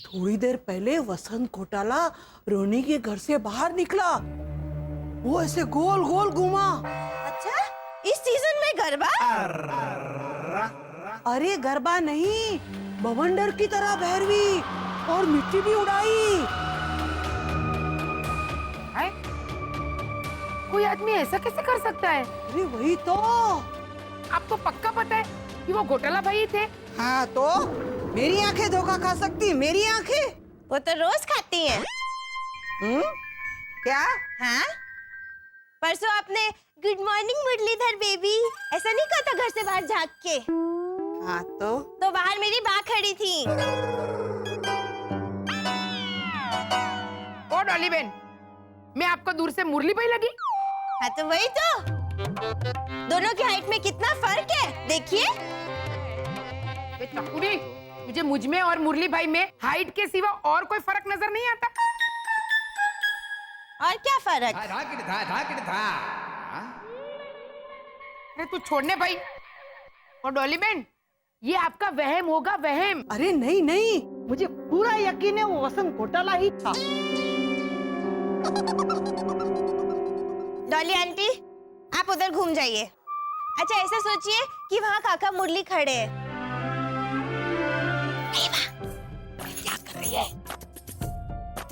थोड़ी देर पहले वसंत घोटाला रोनी के घर से बाहर निकला। वो ऐसे गोल गोल घूमा। अच्छा, इस सीजन में गरबा? अरे गरबा नहीं, बवंडर की तरह भैरवी, और मिट्टी भी उड़ाई। है? कोई आदमी ऐसा कैसे कर सकता है? अरे वही तो। आपको पक्का पता है कि वो घोटाला भाई थे? हाँ तो मेरी आंखें धोखा खा सकती, मेरी आंखें। वो तो रोज खाती हैं। क्या? हाँ? परसों आपने गुड मॉर्निंग मुरलीधर बेबी ऐसा नहीं कहा था घर से बाहर झांक के? हाँ तो बाहर मेरी माँ खड़ी थी। ओ डॉली बहन, मैं आपको दूर से मुरली भाई लगी? हाँ तो वही तो। दोनों की हाइट में कितना फर्क है, देखिए। ये चकुड़ी, मुझे मुझ में और मुरली भाई में हाइट के सिवा और कोई फर्क नजर नहीं आता। और क्या फर्क? अरे तू छोड़ने भाई। और डॉली बहन, ये आपका वहम होगा, वहम। अरे नहीं नहीं, मुझे पूरा यकीन है वो वसंत घोटाला ही था। डॉली आंटी, आप उधर घूम जाइए। अच्छा ऐसा सोचिए कि वहाँ काका मुरली खड़े हैं। क्या कर रही है?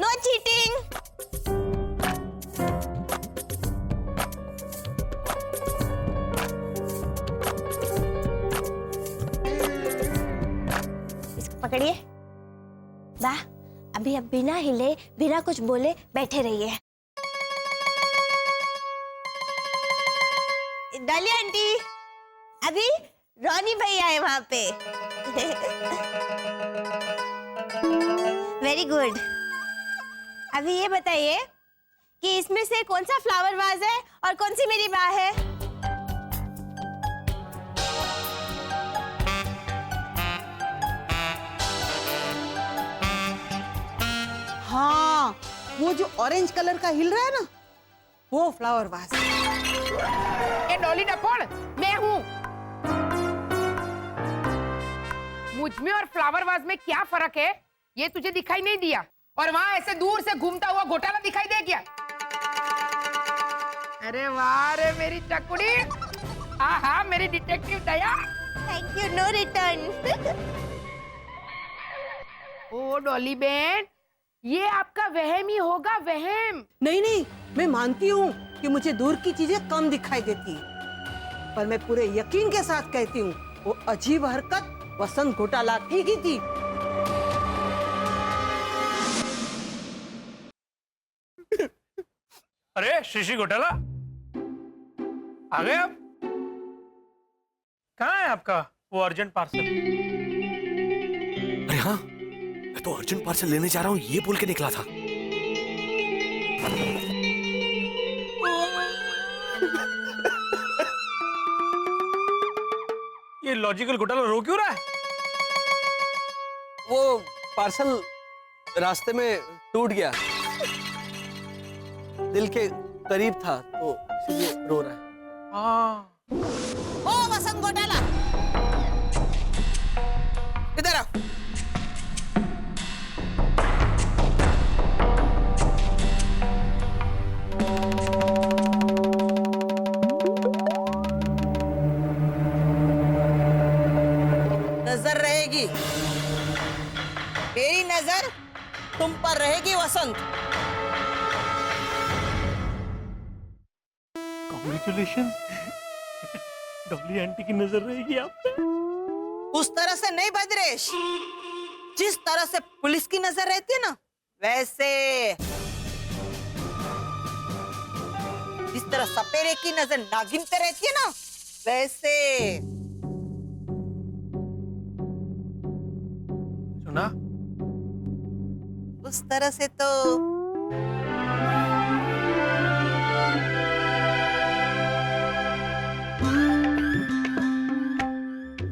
No cheating. इसको पकड़िए। वाह, अभी अब बिना हिले, बिना कुछ बोले बैठे रहिए। डॉली आंटी, अभी रोनी भैया है वहां पे। Very good. अभी ये बताइए कि इसमें से कौन सा फ्लावर वाज है और कौन सी मेरी माँ है? हाँ, वो जो ऑरेंज कलर का हिल रहा है ना, वो फ्लावर वाज। ये डॉली डपोड़, मैं हूँ। मुझ में और फ्लावर वाज में क्या फर्क है, ये तुझे दिखाई नहीं दिया? और वहाँ ऐसे दूर से घूमता हुआ घोटाला दिखाई दे क्या? अरे वाह रे मेरी चकुड़ी, आहा मेरी detective Daya. Thank you, no return. ओ डॉली बहन, ये आपका वहम ही होगा, वहम। नहीं नहीं, मैं मानती हूँ कि मुझे दूर की चीजें कम दिखाई देती हैं, पर मैं पूरे यकीन के साथ कहती हूँ वो अजीब हरकत वसंत घोटाला की ही थी। अरे शिशी घोटाला, आ गए आप? कहाँ है आपका वो अर्जेंट पार्सल? अरे हाँ, मैं तो अर्जेंट पार्सल लेने जा रहा हूँ ये बोल के निकला था। ये लॉजिकल घोटाला रो क्यों रहा है? वो पार्सल रास्ते में टूट गया, दिल के करीब था तो इसलिए रो रहा है। हाँ। ओ वसंत घोटाला, इधर आओ। नजर रहेगी, मेरी नजर तुम पर रहेगी वसंत। कांग्रेचुलेशन, डॉली आंटी की नजर रहेगी आप पे। उस तरह से नहीं भद्रेश, जिस तरह से पुलिस की नजर रहती है ना, वैसे। जिस तरह सपेरे की नजर नागिन पे रहती है ना, वैसे। सुना? उस तरह से तो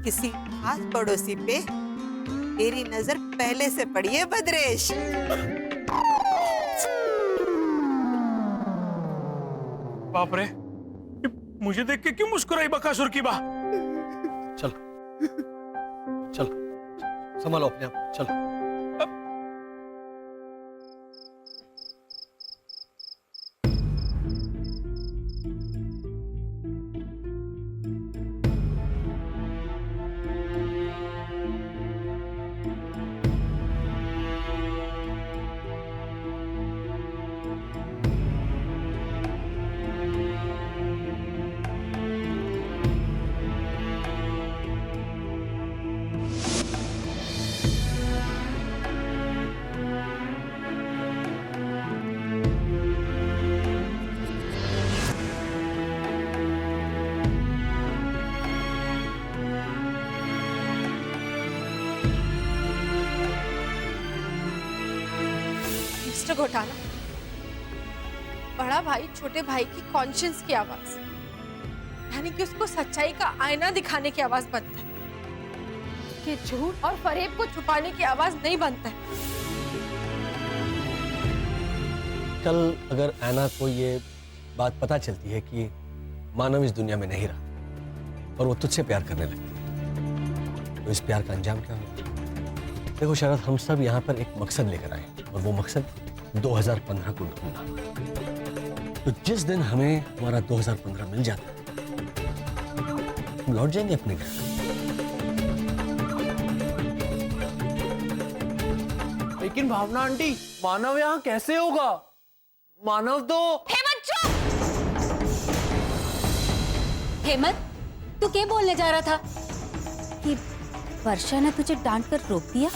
किसी खास पड़ोसी पे तेरी नजर पहले से पड़ी है भद्रेश। बाप रे, मुझे देख के क्यों मुस्कुराई बकासुर की बा? चल चल, संभालो अपने आप, चल। मिस्टर घोटाला, बड़ा भाई छोटे भाई की कॉन्शियंस की आवाज, यानी कि उसको सच्चाई का आईना दिखाने की आवाज बनता है, कि झूठ और फरेब को छुपाने की आवाज नहीं बनता है। कल अगर ऐना को ये बात पता चलती है कि मानव इस दुनिया में नहीं रहा और वो तुझसे प्यार करने लगती है, तो इस प्यार का अंजाम क्या होगा? देखो शरद, हम सब यहाँ पर एक मकसद लेकर आए और वो मकसद 2015 को ढूंढना। तो जिस दिन हमें हमारा 2015 मिल जाता है, हम लौट जाएंगे अपने घर। लेकिन भावना आंटी, मानव यहाँ कैसे होगा? मानव तो हेमंत चुप! हेमंत, तू क्या बोलने जा रहा था कि वर्षा ने तुझे डांट कर रोक दिया?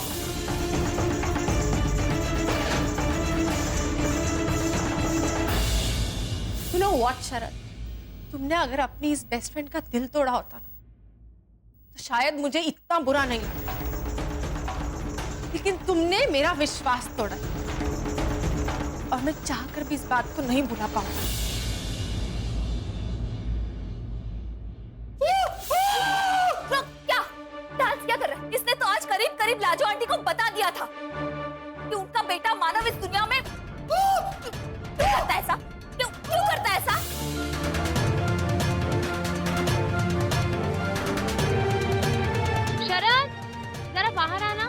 यू नो व्हाट शरद, तुमने अगर अपनी इस बेस्ट फ्रेंड का दिल तोड़ा होता ना, तो शायद मुझे इतना बुरा नहीं लगता, लेकिन तुमने मेरा विश्वास तोड़ा और मैं चाहकर भी इस बात को नहीं भुला पाऊंगी। क्या डांस क्या कर रहा है? इसने तो आज करीब करीब लाजो आंटी को बता दिया था कि उनका बेटा मानव इस दुनिया में क्यों करता है ऐसा? क्यों करता है ऐसा? शरद, जरा बाहर आना।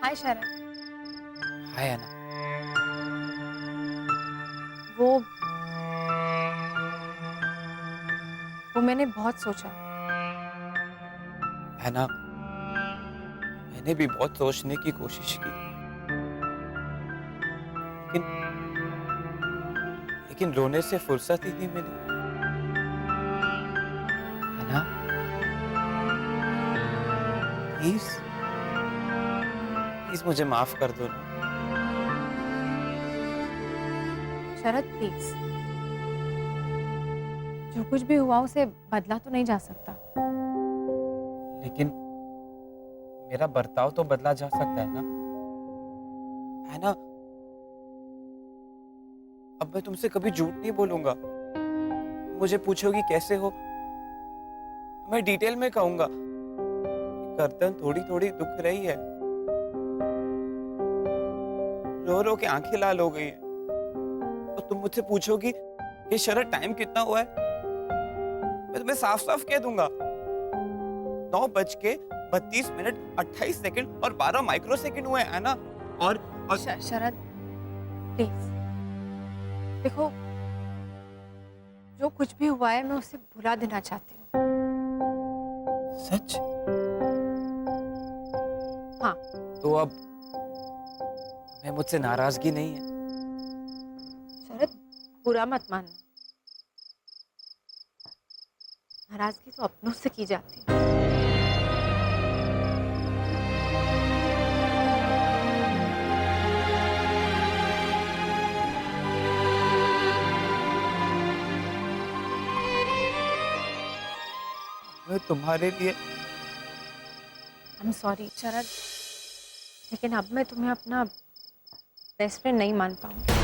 हाय शरद। हाय ऐना। वो मैंने बहुत सोचा। ऐना, मैंने भी बहुत सोचने की कोशिश की, लेकिन रोने से फुर्सत ही नहीं मिली। ऐना, प्लीज प्लीज मुझे माफ कर दो ना। शरद प्लीज, जो कुछ भी हुआ उसे बदला तो नहीं जा सकता। लेकिन मेरा बर्ताव तो बदला जा सकता है ना? है ना? अब मैं तुमसे कभी झूठ नहीं बोलूंगा। मुझे पूछोगी कैसे हो, तो मैं डिटेल में कहूंगा। गर्दन थोड़ी थोड़ी दुख रही है, रो रो के आंखें लाल हो गई है। तो तुम मुझसे पूछोगी कि शरद टाइम कितना हुआ है, मैं तुम्हें साफ साफ कह दूंगा 9:32 28 सेकंड और 12 माइक्रो सेकंड हुए है ना। और शरद प्लीज देखो, जो कुछ भी हुआ है मैं उसे भुला देना चाहती हूँ। सच? हाँ। तो अब तुम्हें मुझसे नाराजगी नहीं है? शरद बुरा मत मानना, नाराजगी तो अपनों से की जाती है। मैं तुम्हारे लिए I'm sorry शरद, लेकिन अब मैं तुम्हें अपना बेस्ट फ्रेंड नहीं मान पाऊंगी।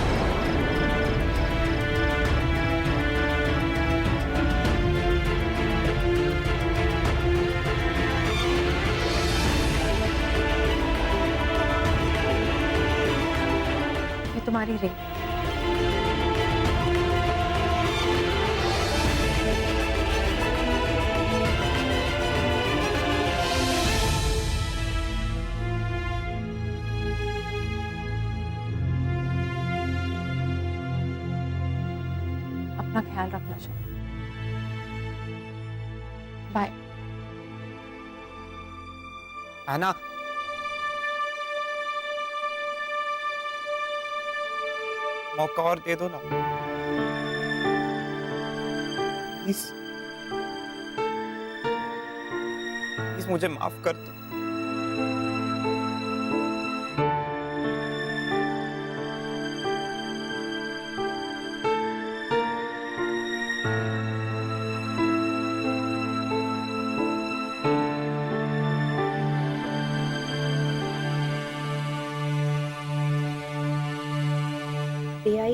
मैं तुम्हारी रिंग अपना ख्याल रखना चाहिए। बाय। ऐना, मौका और दे दो ना प्लीज। प्लीज मुझे माफ कर दो।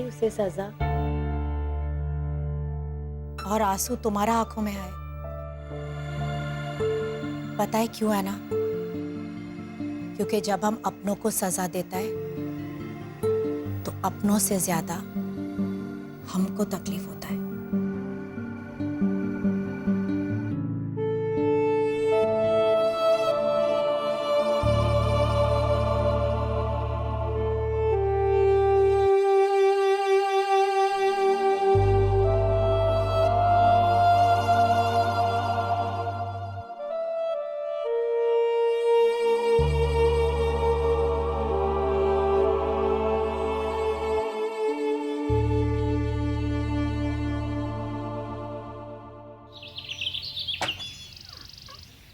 गई उसे सजा और आंसू तुम्हारा आंखों में आए। पता है क्यों है ना? क्योंकि जब हम अपनों को सजा देता है तो अपनों से ज्यादा हमको तकलीफ होता है।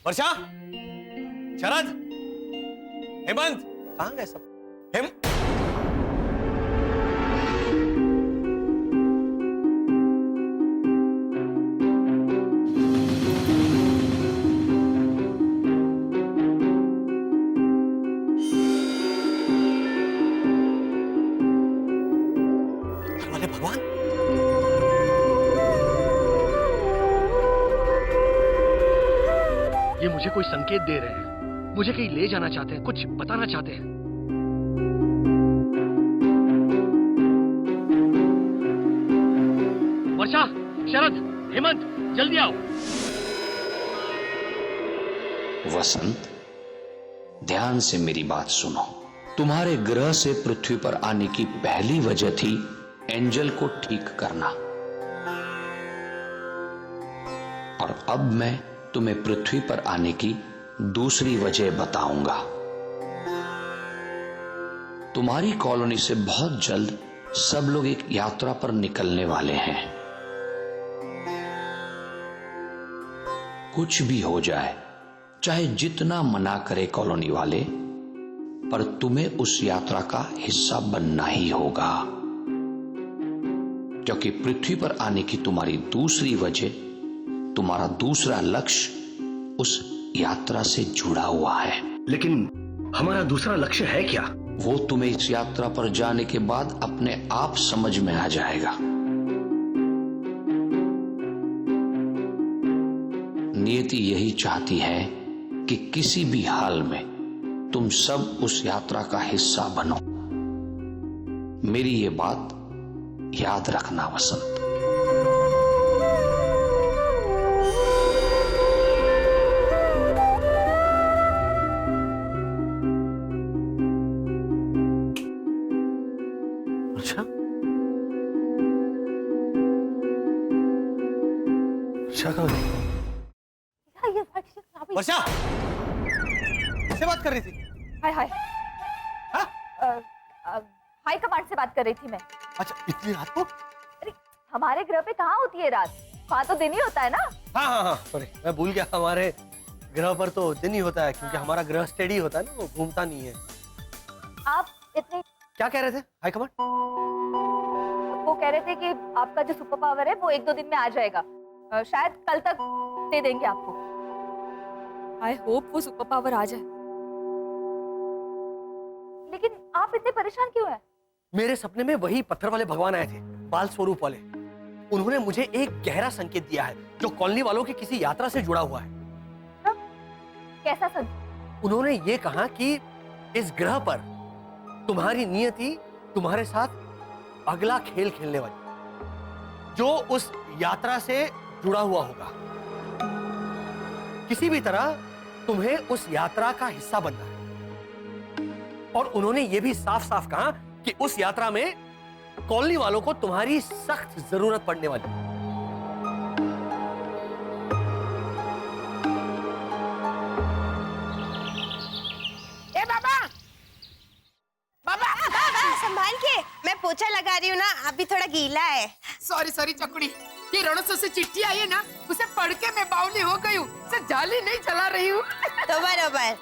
वर्षा, शरद, हेमंत, कहाँ गए सब? अरे भगवान, ये मुझे कोई संकेत दे रहे हैं, मुझे कहीं ले जाना चाहते हैं, कुछ बताना चाहते हैं। वर्षा, शरद, हेमंत, जल्दी आओ। वसंत, ध्यान से मेरी बात सुनो। तुम्हारे ग्रह से पृथ्वी पर आने की पहली वजह थी एंजल को ठीक करना, और अब मैं तुम्हें पृथ्वी पर आने की दूसरी वजह बताऊंगा। तुम्हारी कॉलोनी से बहुत जल्द सब लोग एक यात्रा पर निकलने वाले हैं। कुछ भी हो जाए, चाहे जितना मना करे कॉलोनी वाले, पर तुम्हें उस यात्रा का हिस्सा बनना ही होगा, क्योंकि पृथ्वी पर आने की तुम्हारी दूसरी वजह, तुम्हारा दूसरा लक्ष्य उस यात्रा से जुड़ा हुआ है। लेकिन हमारा दूसरा लक्ष्य है क्या? वो तुम्हें इस यात्रा पर जाने के बाद अपने आप समझ में आ जाएगा। नियति यही चाहती है कि किसी भी हाल में तुम सब उस यात्रा का हिस्सा बनो। मेरी ये बात याद रखना वसंत। अच्छा, वर्षा कहाँ गई? वर्षा, किससे बात कर रही थी? हाय हाय। हाई कमांड से बात कर रही थी मैं। अच्छा, इतनी रात को? अरे हमारे ग्रह पे कहाँ होती है रात? वहाँ तो दिन ही होता है ना। हाँ, सॉरी, मैं भूल गया। हमारे ग्रह पर तो दिन ही होता है, क्योंकि हमारा ग्रह स्टेडी होता है ना, वो घूमता नहीं है। आप इतने क्या कह रहे थे हाई कमांड? वो कह रहे थे कि आपका जो सुपर पावर है वो 1-2 दिन में आ जाएगा, शायद कल तक दे देंगे आपको। आई होप वो सुपर पावर आ जाए। लेकिन आप इतने परेशान क्यों हैं? मेरे सपने में वही पत्थर वाले भगवान आए थे, बाल स्वरूप वाले। उन्होंने मुझे एक गहरा संकेत दिया है जो कॉलोनी वालों की किसी यात्रा से जुड़ा हुआ है। कैसा संकेत? उन्होंने ये कहा कि इस ग्रह पर तुम्हारी नियति तुम्हारे साथ अगला खेल खेलने वाली, जो उस यात्रा से जुड़ा हुआ होगा। किसी भी तरह तुम्हें उस यात्रा का हिस्सा बनना है। और उन्होंने ये भी साफ साफ कहा कि उस यात्रा में कॉलोनी वालों को तुम्हारी सख्त जरूरत पड़ने वाली है। ए बाबा, बाबा, संभाल के, मैं पोछा लगा रही हूँ ना, अभी थोड़ा गीला है। सॉरी चकुड़ी, ये रणोत्सव से चिट्ठी आई है ना, उसे पढ़ के मैं बावली हो गई हूँ, जाली नहीं चला रही हूँ। तो बराबर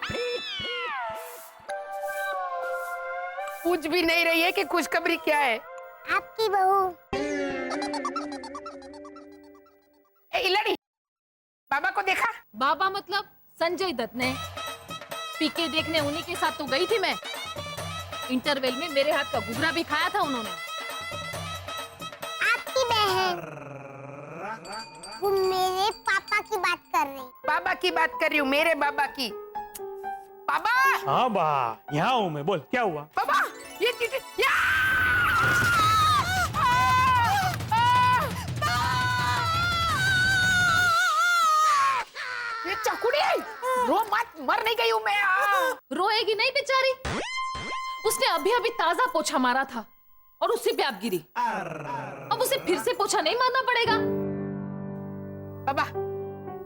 पूछ भी नहीं रही है कि खुशखबरी क्या है। आपकी बहू। ए इलाड़ी, बाबा को देखा? बाबा मतलब संजय दत्त ने। पीके देखने उन्हीं के साथ तो गई थी मैं। इंटरवेल में मेरे हाथ का घुघरा भी खाया था उन्होंने। हैं। वो मेरे पापा की बात कर रही। बाबा की बात कर रही हूँ, मेरे बाबा की। बाबा। हाँ बा, यहाँ हूँ मैं, बोल क्या हुआ? बाबा ये ये चकुड़ी, रो मत, मर नहीं गई हूँ मैं। रोएगी नहीं बेचारी, उसने अभी अभी ताजा पोछा मारा था और उसी पे आप गिरी। अब उसे फिर से पोछा नहीं मारना पड़ेगा। बाबा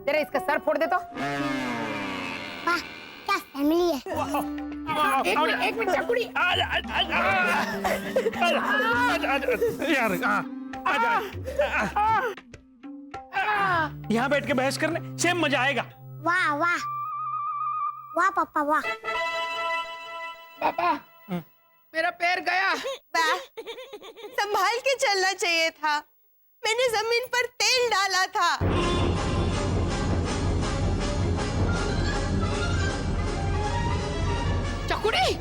जरा इसका सर फोड़ दे तो। वाह क्या फैमिली है। एक मिनट चकुड़ी। यार यहाँ बैठ के बहस करने से मजा आएगा। वाह वाह वाह पापा वाह। पापा मेरा पैर गया। संभाल के चलना चाहिए था, मैंने जमीन पर तेल डाला था। चकुड़ी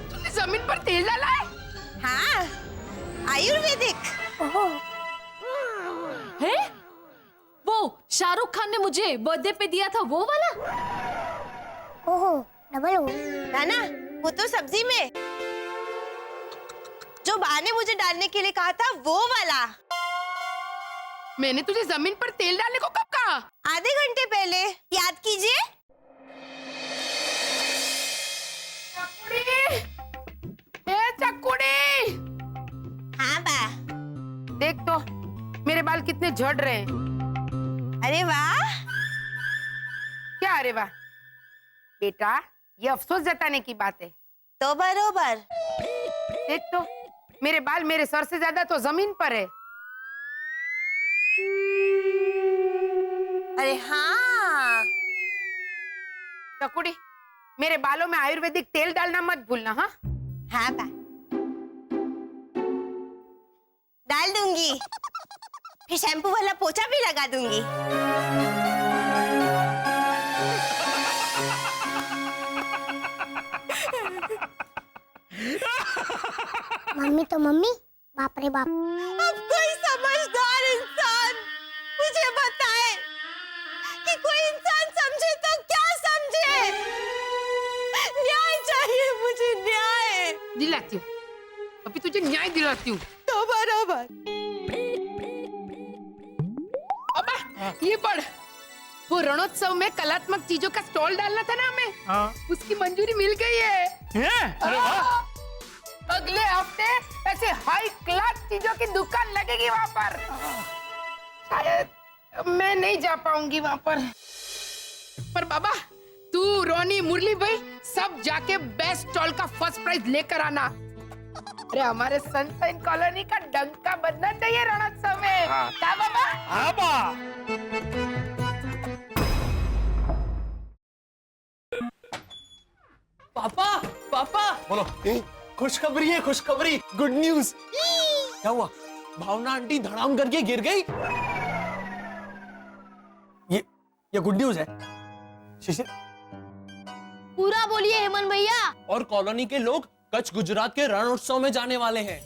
तूने जमीन पर तेल डाला है? हाँ, आयुर्वेदिक। है? वो शाहरुख खान ने मुझे बर्थडे पे दिया था वो वाला? ओहो डबल हो। नाना वो तो सब्जी में जो बा ने मुझे डालने के लिए कहा था वो वाला। मैंने तुझे जमीन पर तेल डालने को कब कहा? आधे घंटे पहले, याद कीजिए। चकुड़ी। हाँ बा। देख तो मेरे बाल कितने झड़ रहे हैं। अरे वाह। क्या अरे वाह? बेटा ये अफसोस जताने की बात है। तो बरोबर। देख तो मेरे बाल मेरे सर से ज्यादा तो जमीन पर है। अरे हाँ। चकुड़ी मेरे बालों में आयुर्वेदिक तेल डालना मत भूलना। हाँ हाँ बा, डाल दूंगी, फिर शैम्पू वाला पोछा भी लगा दूंगी। मम्मी तो मम्मी, बाप रे बाप। अब कोई समझदार इंसान मुझे बताए कि कोई इंसान समझे तो क्या समझे। न्याय चाहिए मुझे, न्याय। दिलाती हूँ, अभी तुझे न्याय दिलाती हूँ। तो बराबर। अबा ये पढ़, वो रणोत्सव में कलात्मक चीजों का स्टॉल डालना था ना हमें। हाँ। उसकी मंजूरी मिल गई है। अरे वाह। अगले हफ्ते ऐसे हाई क्लास चीजों की दुकान लगेगी वहाँ पर। शायद मैं नहीं जा पाऊंगी वहाँ पर बाबा तू, रोनी, मुरली भाई सब जाके बेस्ट स्टॉल का फर्स्ट प्राइज लेकर आना। अरे हमारे सनशाइन कॉलोनी का डंका बजना चाहिए रणोत्सव में। क्या बाबा? हाँ बा। पापा पापा बोलो। खुशखबरी है, खुशखबरी, गुड न्यूज। क्या हुआ? भावना आंटी धड़ाम करके गिर गई। ये गुड न्यूज है। शिशिर पूरा बोलिए हेमंत भैया। और कॉलोनी के लोग कच्छ गुजरात के रणोत्सव में जाने वाले हैं।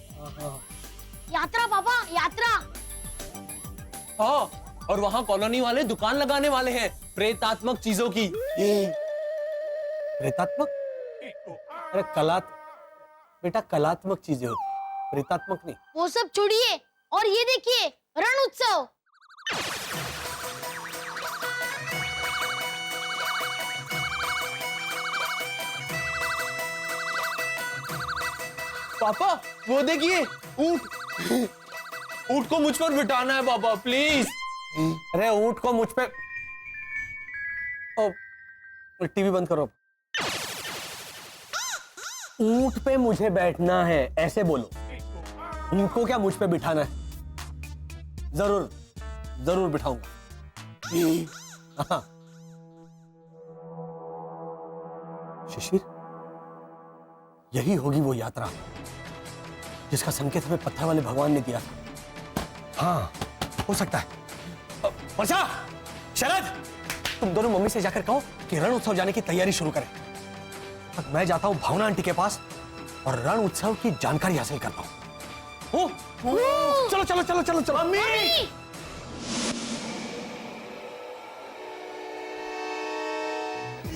यात्रा पापा, यात्रा। हाँ, और वहाँ कॉलोनी वाले दुकान लगाने वाले हैं प्रेतात्मक चीजों की। प्रेतात्मक? अरे बेटा कलात्मक चीजें होती, प्रेतात्मक नहीं। वो सब छोड़िए और ये देखिए रण उत्सव। पापा वो देखिए ऊंट। ऊंट को मुझ पर बिठाना है पापा प्लीज। अरे ऊंट को मुझ पे। टीवी बंद करो। ऊंट पे मुझे बैठना है ऐसे बोलो। उनको क्या मुझ पे बिठाना है? जरूर जरूर बिठाऊंगा। हाँ। शिशिर यही होगी वो यात्रा जिसका संकेत हमें पत्थर वाले भगवान ने दिया था। हाँ हो सकता है। वर्षा, शरद, तुम दोनों मम्मी से जाकर कहो कि रण उत्सव जाने की तैयारी शुरू करें। मैं जाता हूं भावना आंटी के पास और रण उत्सव की जानकारी हासिल करता हूं। ओ, चलो चलो चलो चलो चलो। मम्मी!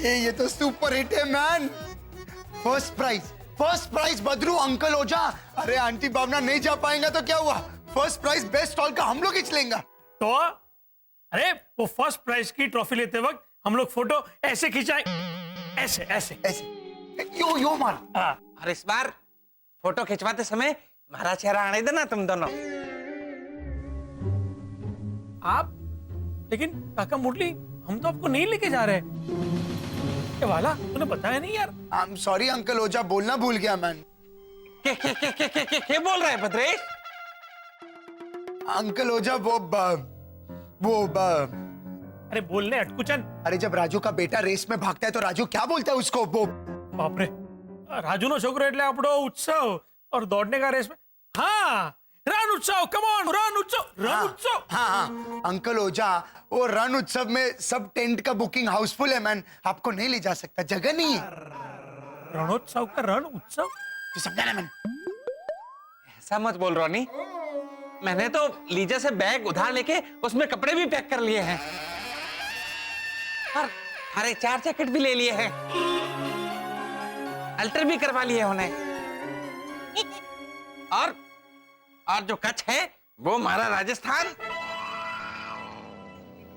ये तो सुपर हिट है man. First prize Badru uncle Ojha. अरे आंटी भावना नहीं जा पाएगा तो क्या हुआ, फर्स्ट प्राइज बेस्ट स्टॉल का हम लोग खींच लेंगे। तो अरे वो फर्स्ट प्राइज की ट्रॉफी लेते वक्त हम लोग फोटो ऐसे खिंचाए, ऐसे ऐसे ऐसे यो मार। और इस बार फोटो खिंचवाते समय हमारा चेहरा आने देना तुम दोनों। आप लेकिन काका मुरली, हम तो आपको नहीं लेके जा रहे। क्या वाला तूने बताया नहीं यार। आई एम सॉरी अंकल ओझा, बोलना भूल गया मैन। क्या बोल रहा है भद्रेश? अंकल ओझा अरे बोलने अटकुचन। अरे जब राजू का बेटा रेस में भागता है तो राजू क्या बोलता है उसको? वो बाप रे, राजू नो छोकरो એટલે આપણો उत्सव और दौड़ने का रेस में। हाँ, रन उत्सव, कम ऑन, रन उत्सव। हाँ अंकल ओझा, वो रन उत्सव में सब टेंट का बुकिंग हाउसफुल है मैन, आपको नहीं ले जा सकता, जगह नहीं है। रणोत्सव का रण उत्सव, समझा ना मैन? ऐसा मत बोल रोनी, मैंने तो लीजा से बैग उधार लेके उसमें कपड़े भी पैक कर लिए हैं और हरे 4 जैकेट भी ले लिए हैं, अल्टर भी करवा लिए उन्हें, और जो कच्छ है वो हमारा राजस्थान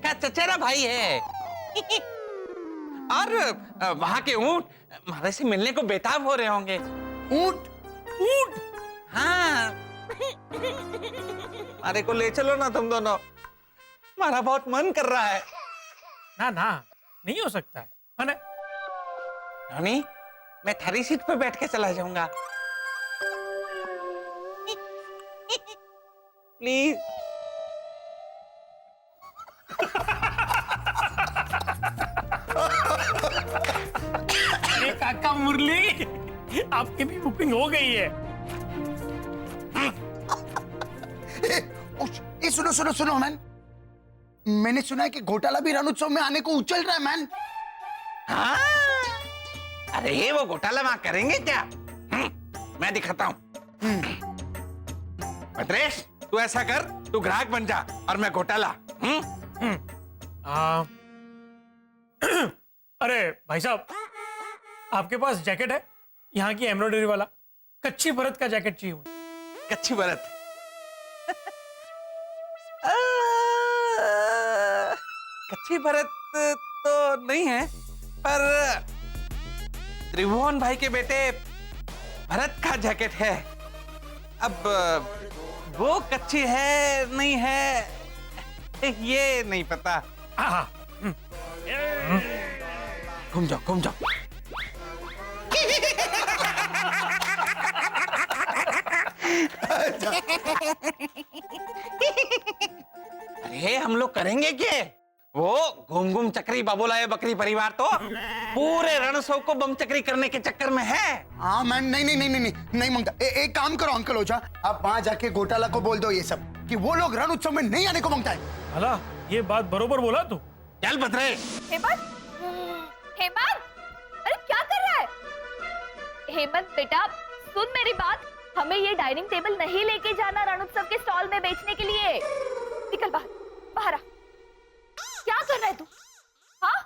का चचेरा भाई है और वहां के ऊंट हमारे से मिलने को बेताब हो रहे होंगे। ऊंट? हाँ, हमारे को ले चलो ना तुम दोनों, हमारा बहुत मन कर रहा है। ना नहीं हो सकता है ना? रोनी, मैं थारी सीट पे बैठ के चला जाऊंगा, प्लीज। अरे काका मुरली, आपकी भी बुकिंग हो गई है। सुनो मैन, मैंने सुना है कि घोटाला भी रण उत्सव में आने को उछल रहा है मैन। हाँ? अरे वो घोटाला वहां करेंगे क्या? मैं दिखाता हूँ। भद्रेश, तू ऐसा कर, तू ग्राहक बन जा और मैं घोटाला। अरे भाई साहब, आपके पास जैकेट है यहाँ की एम्ब्रॉयडरी वाला? कच्ची भरत का जैकेट चाहिए मुझे। कच्ची भरत? कच्ची भरत तो नहीं है, पर त्रिभुवन भाई के बेटे भरत का जैकेट है। अब वो कच्ची है नहीं है ये नहीं पता। घूम जाओ। अरे हम लोग करेंगे क्या? वो घूम चक्री बाबूलाल बकरी परिवार तो पूरे रणोत्सव को बम चक्री करने के चक्कर में है। हाँ मैन, नहीं मांगता। एक काम करो अंकल ओझा, आप वहां जाके घोटाला को बोल दो ये सब, कि वो लोग रण उत्सव में नहीं आने को मांगता है। भला ये बात बरोबर बोला तू। चल भद्रे। हेमंत, अरे क्या कर रहा है? हेमंत बेटा, सुन मेरी बात, हमें ये डाइनिंग टेबल नहीं लेके जाना रण उत्सव के स्टॉल में बेचने के लिए। निकल बाहर आ। क्या कर रहा है तू? हाँ,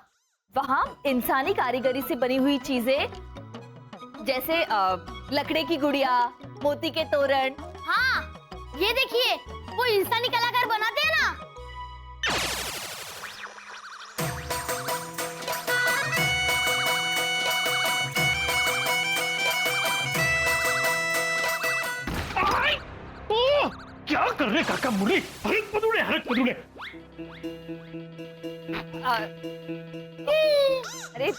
वहां इंसानी कारीगरी से बनी हुई चीजें जैसे लकड़े की गुड़िया, मोती के तोरण। हाँ, ये देखिए, वो इंसानी कलाकार बनाते हैं ना। क्या कर रहे काका मुरली? हरक पदूड़े। अरे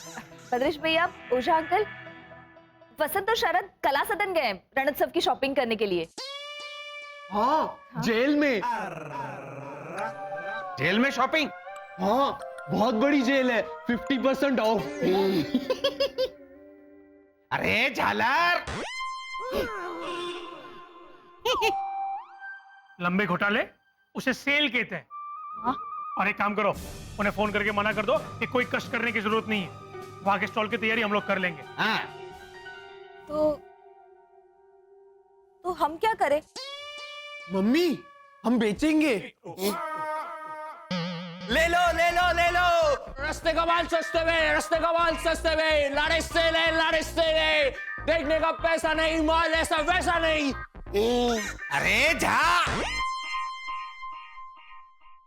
भद्रेश भैया, ओझा अंकल, वसंत और शरद कला सदन गए रणोत्सव की शॉपिंग करने के लिए। हाँ, जेल में शॉपिंग? हाँ, बहुत बड़ी जेल है, 50% ऑफ। अरे झालर, लंबे घोटाले उसे सेल कहते हैं। और एक काम करो, उन्हें फोन करके मना कर दो कि कोई कष्ट करने की जरूरत नहीं है, वहां के स्टॉल की तैयारी हम लोग कर लेंगे। तो हम क्या करें? मम्मी हम बेचेंगे। ले लो ले लो ले लो। रस्ते का माल सस्ते में, रस्ते का माल सस्ते में, लाड़े से ले, लाड़े से ले। देखने का पैसा नहीं, माल ऐसा वैसा नहीं। अरे जा।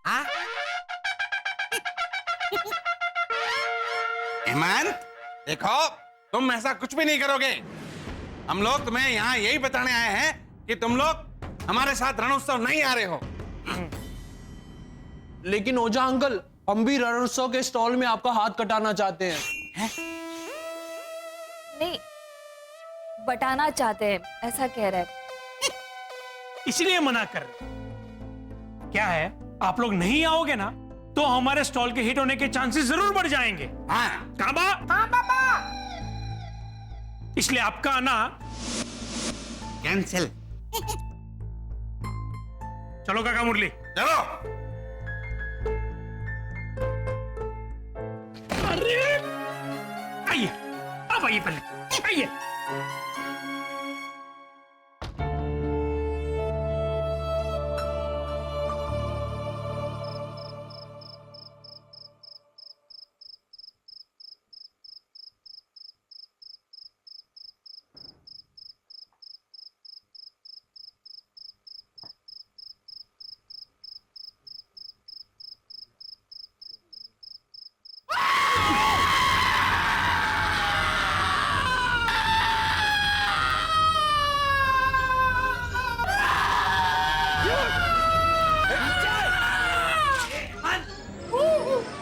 हाँ? हेमंत देखो, तुम ऐसा कुछ भी नहीं करोगे। हम लोग तुम्हें यहाँ यही बताने आए हैं कि तुम लोग हमारे साथ रणोत्सव नहीं आ रहे हो। लेकिन ओझा अंकल, हम भी रणोत्सव के स्टॉल में आपका हाथ कटाना चाहते हैं। नहीं, बटाना चाहते हैं ऐसा कह रहे हैं। इसलिए मना कर रहे। क्या है, आप लोग नहीं आओगे ना तो हमारे स्टॉल के हिट होने के चांसेस जरूर बढ़ जाएंगे। हाँ काबा? हाँ पापा। इसलिए आपका आना कैंसिल। चलो काका मुरली, चलो। अरे आइए, आप आइए, पहले आइए।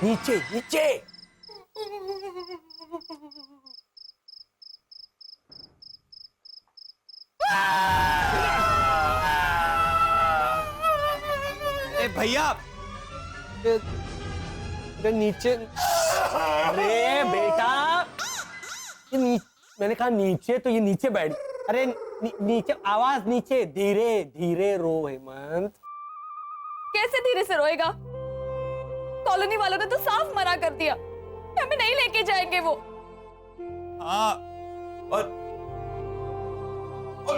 नीचे नीचे। ए भैया, अरे नीचे। अरे बेटा, मैंने कहा नीचे तो ये नीचे बैठ। अरे नीचे, आवाज नीचे। धीरे धीरे रो हेमंत। कैसे धीरे से रोएगा? कॉलोनी वालों ने तो साफ मना कर दिया, हमें नहीं लेके जाएंगे वो। हाँ, और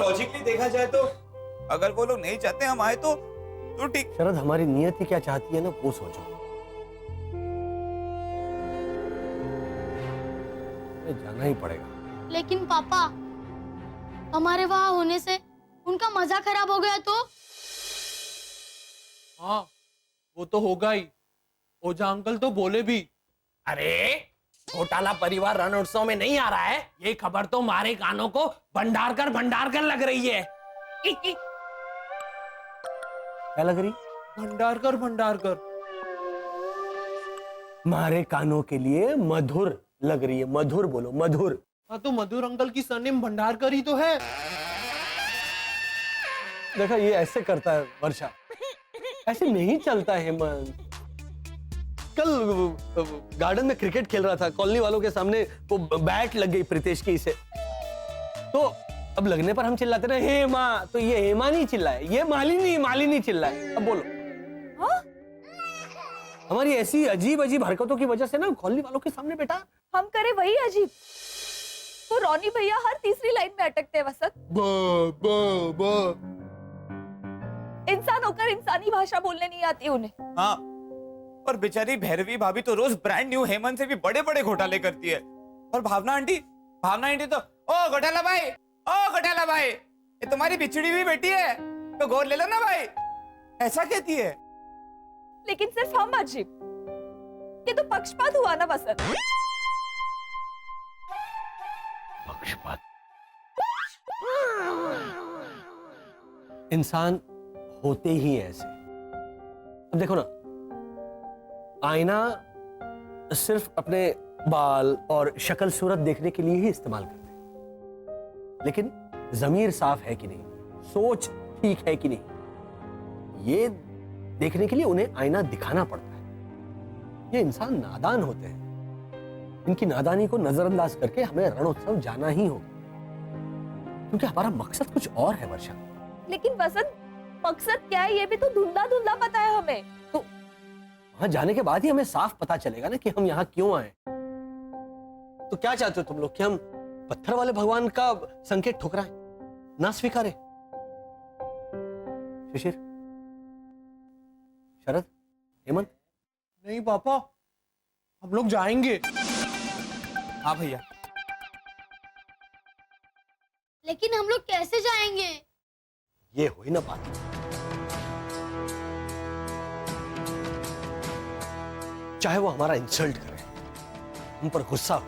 लॉजिकली देखा जाए तो अगर वो लोग नहीं चाहते हम आए तो ठीक। शरद, हमारी नियति क्या चाहती है ना वो सोचो। जाना ही पड़ेगा। लेकिन पापा, हमारे वहाँ होने से उनका मजा खराब हो गया तो? हाँ, वो तो होगा ही। ओझा अंकल तो बोले भी। अरे घोटाला परिवार रणोत्सव में नहीं आ रहा है, ये खबर तो हमारे कानों को भंडार कर लग रही है। क्या लग रही? भंडार कर। मारे कानों के लिए मधुर लग रही है। मधुर बोलो, मधुर। हाँ, तो मधुर अंकल की सरनेम भंडारकर ही तो है। देखा, ये ऐसे करता है वर्षा, ऐसे नहीं चलता है हेमंत। कल गार्डन में क्रिकेट खेल रहा था, कॉलोनी वालों के सामने वो बैट लग गई प्रीतेश की से, तो अब लगने पर हम चिल्लाते रहे हेमा, तो ये हेमा नहीं चिल्लाए, ये मालिनी चिल्लाए। अब बोलो। हाँ? हमारी ऐसी अजीब अजीब हरकतों की वजह से ना कॉलोनी वालों के सामने बेटा हम करे वही अजीब। तो रॉनी भैया हर तीसरी लाइन में अटकते हैं वसंत। इंसान होकर इंसानी भाषा बोलने नहीं आती उन्हें। हाँ, और बेचारी भैरवी भाभी तो रोज ब्रांड न्यू हेमंत से भी बड़े बड़े घोटाले करती है। और भावना आंटी तो ओ घोटाला भाई, ये तुम्हारी बिछड़ी हुई बेटी है तो गोद ले लो ना भाई, ऐसा कहती है। लेकिन सिर्फ हम अजीब, ये तो पक्षपात हुआ ना वसंत। पक्षपात? इंसान होते ही ऐसे। अब देखो ना, आईना सिर्फ अपने बाल और शक्ल सूरत देखने के लिए ही इस्तेमाल करते हैं, लेकिन ज़मीर साफ है कि नहीं, सोच ठीक है कि नहीं, ये देखने के लिए उन्हें आईना दिखाना पड़ता है। ये इंसान नादान होते हैं, इनकी नादानी को नजरअंदाज करके हमें रणोत्सव जाना ही होगा, क्योंकि हमारा मकसद कुछ और है वर्षा। लेकिन वसंत, मकसद क्या है ये भी तो धुंधला धुंधला पता है हमें। तो वहां जाने के बाद ही हमें साफ पता चलेगा ना कि हम यहाँ क्यों आए। तो क्या चाहते हो तुम लोग, कि हम पत्थर वाले भगवान का संकेत ठुकराएं, ना स्वीकारें? शिशिर, शरद, हेमंत। नहीं पापा, हम लोग जाएंगे। हाँ भैया। लेकिन हम लोग कैसे जाएंगे? ये हुई ना बात। चाहे वो हमारा इंसल्ट करे, हम पर गुस्सा हो,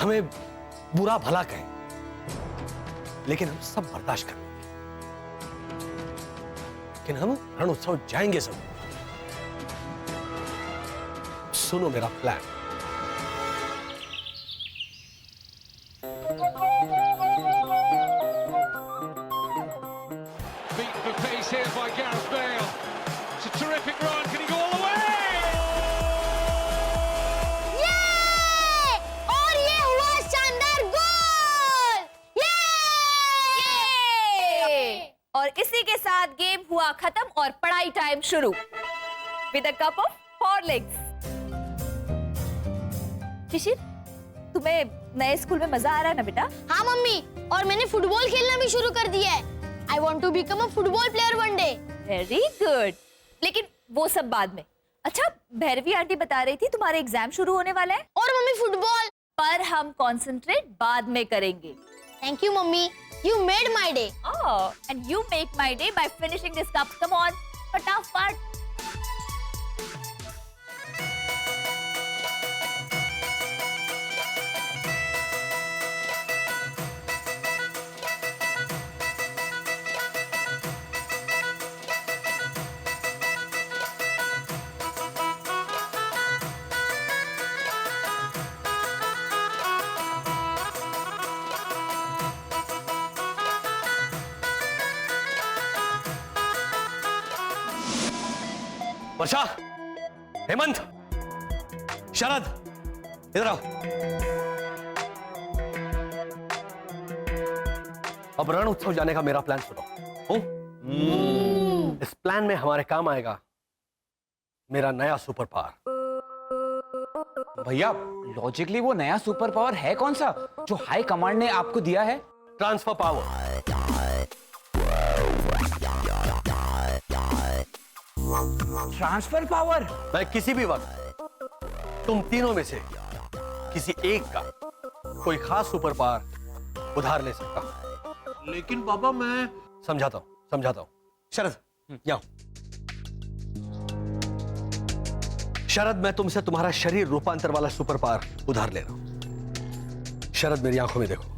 हमें बुरा भला कहे, लेकिन हम सब बर्दाश्त कर लेंगे। लेकिन हम रण उत्सव जाएंगे सब। सुनो मेरा plan. Beaten for pace here by Gareth Bale. It's a terrific run. Can he go all the way? और ये हुआ शानदार गोल! और इसी के साथ गेम हुआ खत्म और पढ़ाई टाइम शुरू with a cup of Horlicks. Shishir, तुम्हें नए स्कूल में मजा आ रहा है ना बेटा? हाँ मम्मी, और मैंने फुटबॉल खेलना भी शुरू कर दिया है। I want to become a football player one day. Very good. लेकिन वो सब बाद में। अच्छा, भैरवी आंटी बता रही थी तुम्हारे एग्जाम शुरू होने वाला है। और मम्मी फुटबॉल पर हम कंसंट्रेट बाद में करेंगे। Thank you mummy, you made my day. Oh, and you make my day by finishing this cup. Come on, फटाफट। वर्षा, हेमंत, शरद, इधर आओ। अब रण उत्सव जाने का मेरा प्लान सुनो। इस प्लान में हमारे काम आएगा मेरा नया सुपर पावर। भैया, लॉजिकली वो नया सुपर पावर है कौन सा जो हाई कमांड ने आपको दिया है? Transfer power. Transfer power? मैं किसी भी वक्त तुम तीनों में से किसी एक का कोई खास सुपर पावर उधार ले सकता हूं। लेकिन पापा मैं समझाता हूं। शरद, यहाँ। शरद, मैं तुमसे तुम्हारा शरीर रूपांतर वाला सुपर पावर उधार ले रहा हूं। शरद, मेरी आंखों में देखो।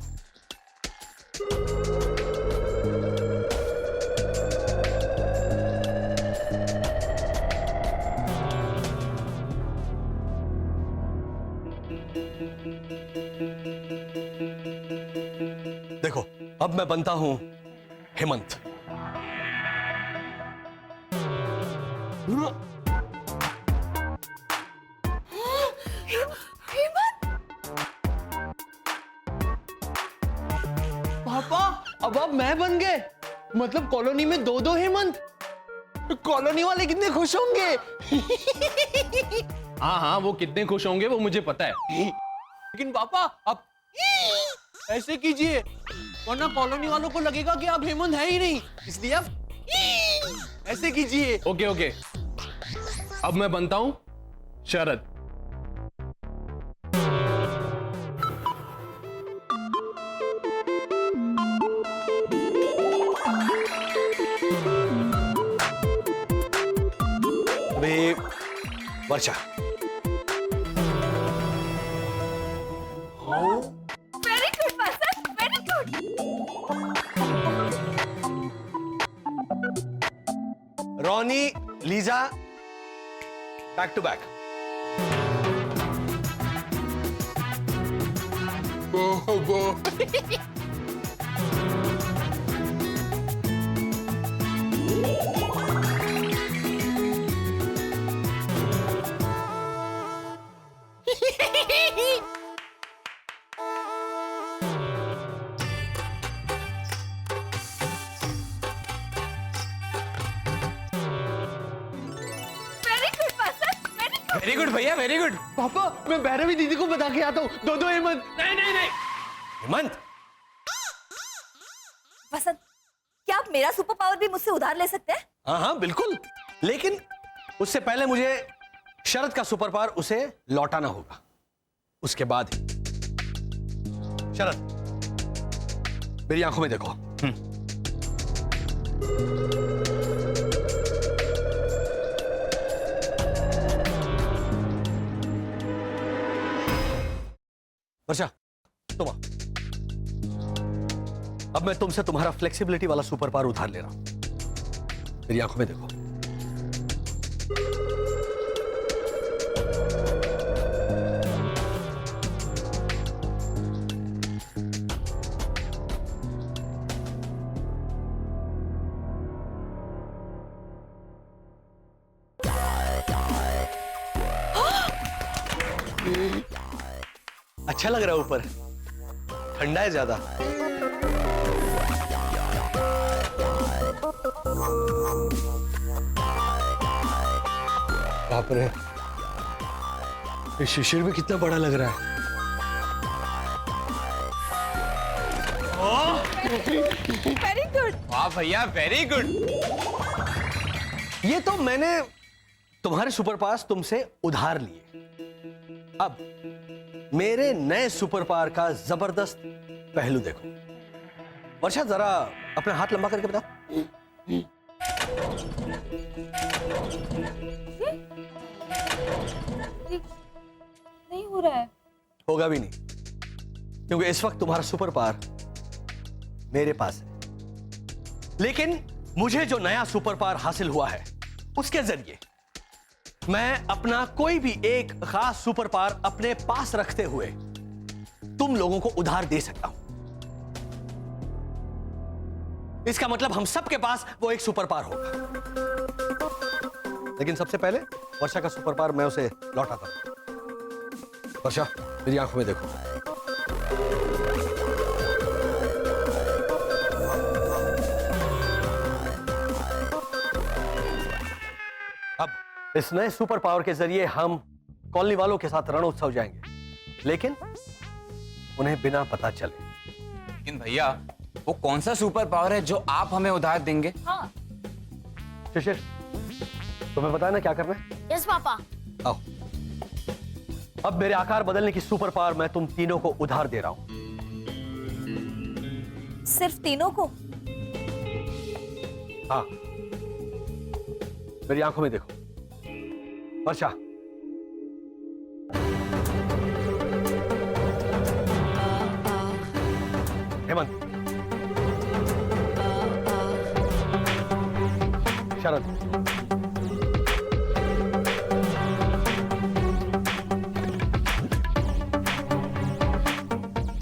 देखो, अब मैं बनता हूं हेमंत। पापा, अब मैं बन गए। मतलब कॉलोनी में दो हेमंत। कॉलोनी वाले कितने खुश होंगे। हाँ, वो कितने खुश होंगे वो मुझे पता है। लेकिन पापा, अब ऐसे कीजिए, वरना कॉलोनी वालों को लगेगा कि आप हेमंत है ही नहीं। इसलिए आप ऐसे कीजिए। ओके। अब मैं बनता हूं शरद। अभी Varsha. Very good person, very good. Ronnie, Lisa, back to back. Very good भैया, वेरी गुड। पापा, मैं भैरवी दीदी को बता के आता हूँ। दो हेमंत। नहीं। हेमंत, वसंत, क्या आप मेरा सुपर पावर भी मुझसे उधार ले सकते हैं? हाँ हाँ बिल्कुल, लेकिन उससे पहले मुझे शरद का सुपर पावर उसे लौटाना होगा, उसके बाद ही। शरद, मेरी आंखों में देखो। वर्षा, तुम आ। अब मैं तुमसे तुम्हारा फ्लेक्सिबिलिटी वाला सुपर पावर उधार ले रहा हूं। मेरी आंखों में देखो। अच्छा लग रहा है ऊपर, ठंडा है ज्यादा। बाप रे, ये शिशिर भी कितना बड़ा लग रहा है। Very good. वाह भैया, वेरी गुड। ये तो मैंने तुम्हारे सुपर पावर्स तुमसे उधार लिए। अब मेरे नए सुपर पावर का जबरदस्त पहलू देखो। वर्षा, जरा अपना हाथ लंबा करके बता। नहीं हो रहा है। होगा भी नहीं, क्योंकि इस वक्त तुम्हारा सुपर पावर मेरे पास है। लेकिन मुझे जो नया सुपर पावर हासिल हुआ है, उसके जरिए मैं अपना कोई भी एक खास सुपर पावर अपने पास रखते हुए तुम लोगों को उधार दे सकता हूं। इसका मतलब हम सबके पास वो एक सुपर पावर होगा। लेकिन सबसे पहले वर्षा का सुपर पावर मैं उसे लौटाता हूं। वर्षा, मेरी आंखों में देखो। अब इस नए सुपर पावर के जरिए हम कॉलोनी वालों के साथ रणोत्सव जाएंगे, लेकिन उन्हें बिना पता चले। लेकिन भैया, वो कौन सा सुपर पावर है जो आप हमें उधार देंगे? हाँ। शिशिर, तुम्हें पता है ना क्या करना है? Yes papa. आओ। अब मेरे आकार बदलने की सुपर पावर मैं तुम तीनों को उधार दे रहा हूं। सिर्फ तीनों को? हाँ, मेरी आंखों में देखो। वर्षा, हेमंत, शरद,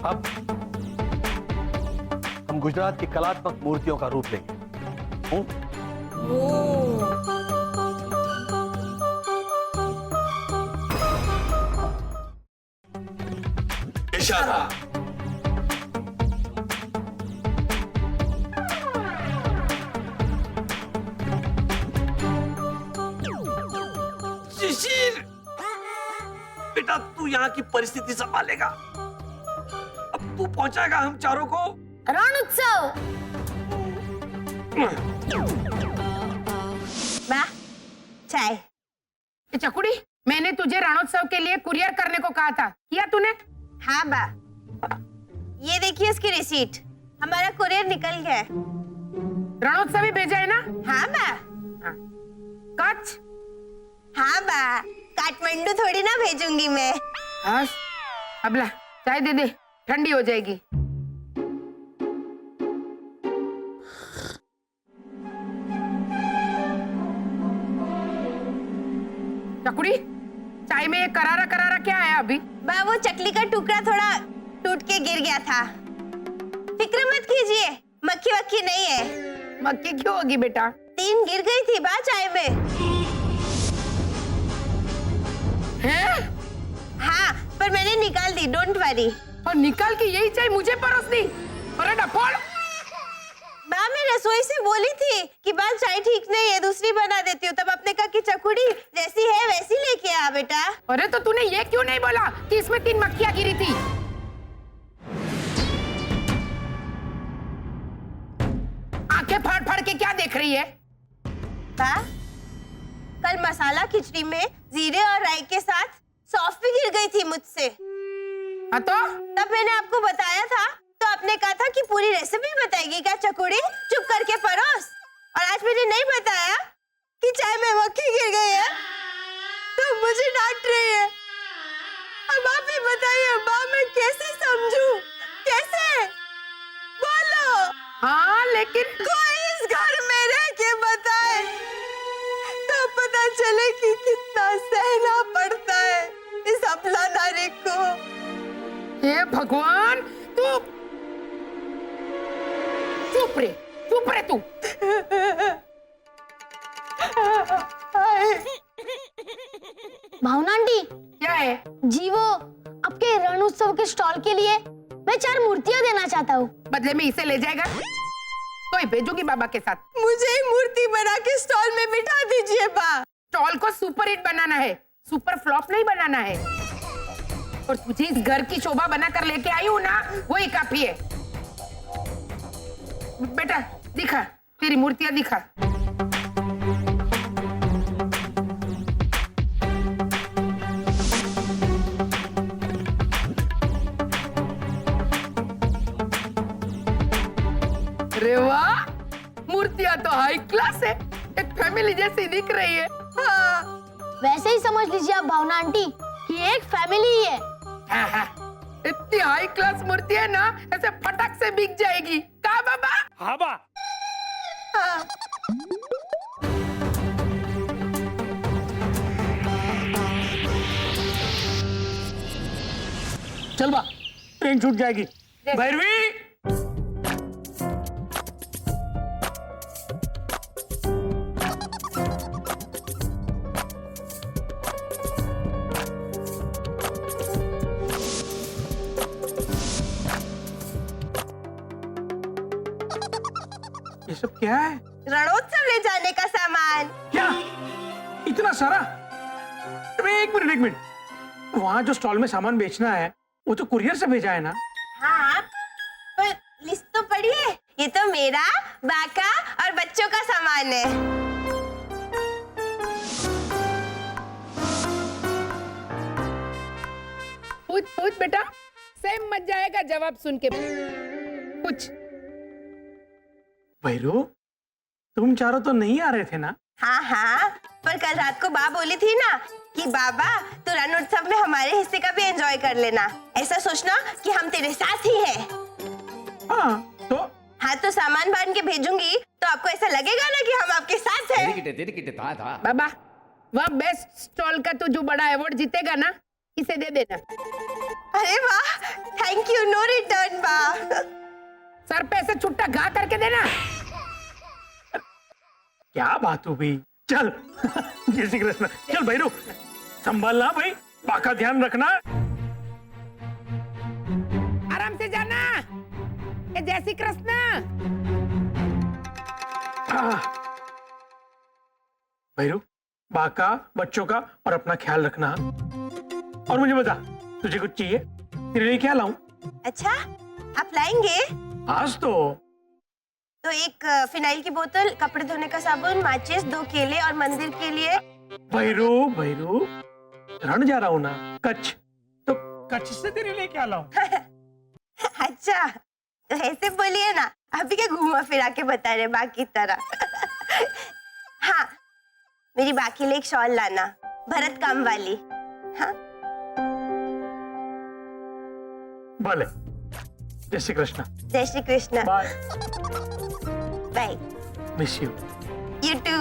अब हम गुजरात की कलात्मक मूर्तियों का रूप लेंगे। इशारा। शिशिर, बेटा तू यहाँ की परिस्थिति संभालेगा। अब तू पहुंचाएगा हम चारों को रणोत्सव। बा, चाय। चकुड़ी, मैंने तुझे रणोत्सव के लिए कुरियर करने को कहा था, किया तूने? हाँ बा, ये देखिए इसकी रिसीट। हमारा कुरियर निकल गया है। रणोत्सव ही भेजा है ना? हाँ बा। कच्छ? हाँ बा, काठमांडू थोड़ी ना भेजूंगी मैं। हाँ, अब ला चाय दे दे, ठंडी हो जाएगी। चकुड़ी, चाय में ये करारा करारा क्या है अभी? बा, वो चकली का टुकड़ा थोड़ा टूट के गिर गया था। फिक्र मत कीजिए, मक्खी वक्खी नहीं है। मक्खी क्यों होगी बेटा? 3 गिर गई थी बा चाय में। हैं? हाँ, पर मैंने निकाल दी, डोंट वरी। और निकाल के यही चाय मुझे परोस दी? अरे डफोड़! बा, मैं रसोई से बोली थी कि बा चाय ठीक नहीं है, दूसरी बना देती हूँ। तब आपने कहा कि चकुड़ी जैसी है वैसी लेके आ बेटा। अरे तो तूने ये क्यों नहीं बोला कि इसमें 3 मक्खियाँ गिरी थी? आंखें फाड़ देख रही है? बा, कल मसाला खिचड़ी में जीरे और राई के साथ सौंफ भी गिर गई थी मुझसे। हाँ तो? तब मैंने आपको बताया था, तो आपने कहा था कि पूरी रेसिपी बताएगी क्या चकोड़ी, चुप करके परोस। और आज मैंने नहीं बताया कि चाय में मक्खी गिर गई है, तो मुझे डांट रही है। अब आप ही बताइए माँ, मैं कैसे समझूं? कैसे? बोलो। हाँ लेकिन कोई इस घर में रह के बताए तो पता चले कि कितना सहना पड़ता है इस अपना नारी को। हे भगवान, तू चुप रे तू। भावना आंटी, क्या है? जी वो आपके रण उत्सव के स्टॉल के लिए मैं 4 मूर्तियां देना चाहता हूँ। बदले में इसे ले जाएगा? तो ही भेजूंगी बाबा के साथ। मुझे ही मूर्ति बना के स्टॉल में बिठा दीजिए बा। स्टॉल को सुपर हिट बनाना है, सुपर फ्लॉप नहीं बनाना है। और तुझे इस घर की शोभा बना कर लेके आई हूँ ना, वही काफी है। बेटा दिखा, तेरी मूर्तियां दिखा। अरे वाह, मूर्तियां तो हाई क्लास है, एक फैमिली जैसी दिख रही है। हाँ। वैसे ही समझ लीजिए आप भावना आंटी कि एक फैमिली ही है। हाँ। इतनी हाई क्लास मूर्ति है ना, ऐसे फटक से बिक जाएगी। कहा बाबा? हाँ बा। हाँ। चल बा, ट्रेन छूट जाएगी। भैरवी, ये सब क्या है? रणोत्सव ले जाने का सामान। क्या? इतना सारा? अरे एक मिनट, वहाँ जो स्टॉल में सामान बेचना है वो तो कुरियर से भेजा है ना? हाँ, पर लिस्ट तो पढ़िए। ये तो मेरा, बाका और बच्चों का सामान है। पूछ बेटा, सेम मत जाएगा जवाब सुन के। पूछ। भैरू, तुम चारों तो नहीं आ रहे थे ना? हाँ, पर कल रात को बा बोली थी ना कि बाबा तू रण उत्सव में हमारे हिस्से का भी एंजॉय कर लेना। ऐसा सोचना कि हम तेरे साथ ही हैं। हाँ, तो सामान बांध के भेजूंगी तो आपको ऐसा लगेगा ना कि हम आपके साथ हैं। बाबा, वह बेस्ट स्टॉल का तो जो बड़ा अवार्ड जीतेगा ना, इसे दे देना। अरे वाह, थैंक यू, नो रिटर्न बा। सर पे ऐसे छुट्टा घा करके देना। क्या बात हो गई? चल जय श्री कृष्ण। चल भैरू, संभालना भाई, बाका ध्यान रखना। आराम से जाना। जय श्री कृष्ण। भैरू, बाका, बच्चों का और अपना ख्याल रखना। और मुझे बता, तुझे कुछ चाहिए? तेरे लिए क्या लाऊं? अच्छा, आप लाएंगे? आज तो एक फिनाइल की बोतल, कपड़े धोने का साबुन, माचिस, 2 केले और मंदिर के लिए। भैरू, रण जा रहा हूँ ना, कच्छ, तो कच्छ से तेरे लिए क्या लाऊं? अच्छा, तो ऐसे बोलिए ना, अभी क्या घुमा फिरा के बता रहे बाकी तरह। हाँ, मेरी बाकी लिए एक शॉल लाना, भरत काम वाली। हाँ? भले। जय श्री कृष्ण। जय Shri Krishna. Bye. Bye. Miss you. You too.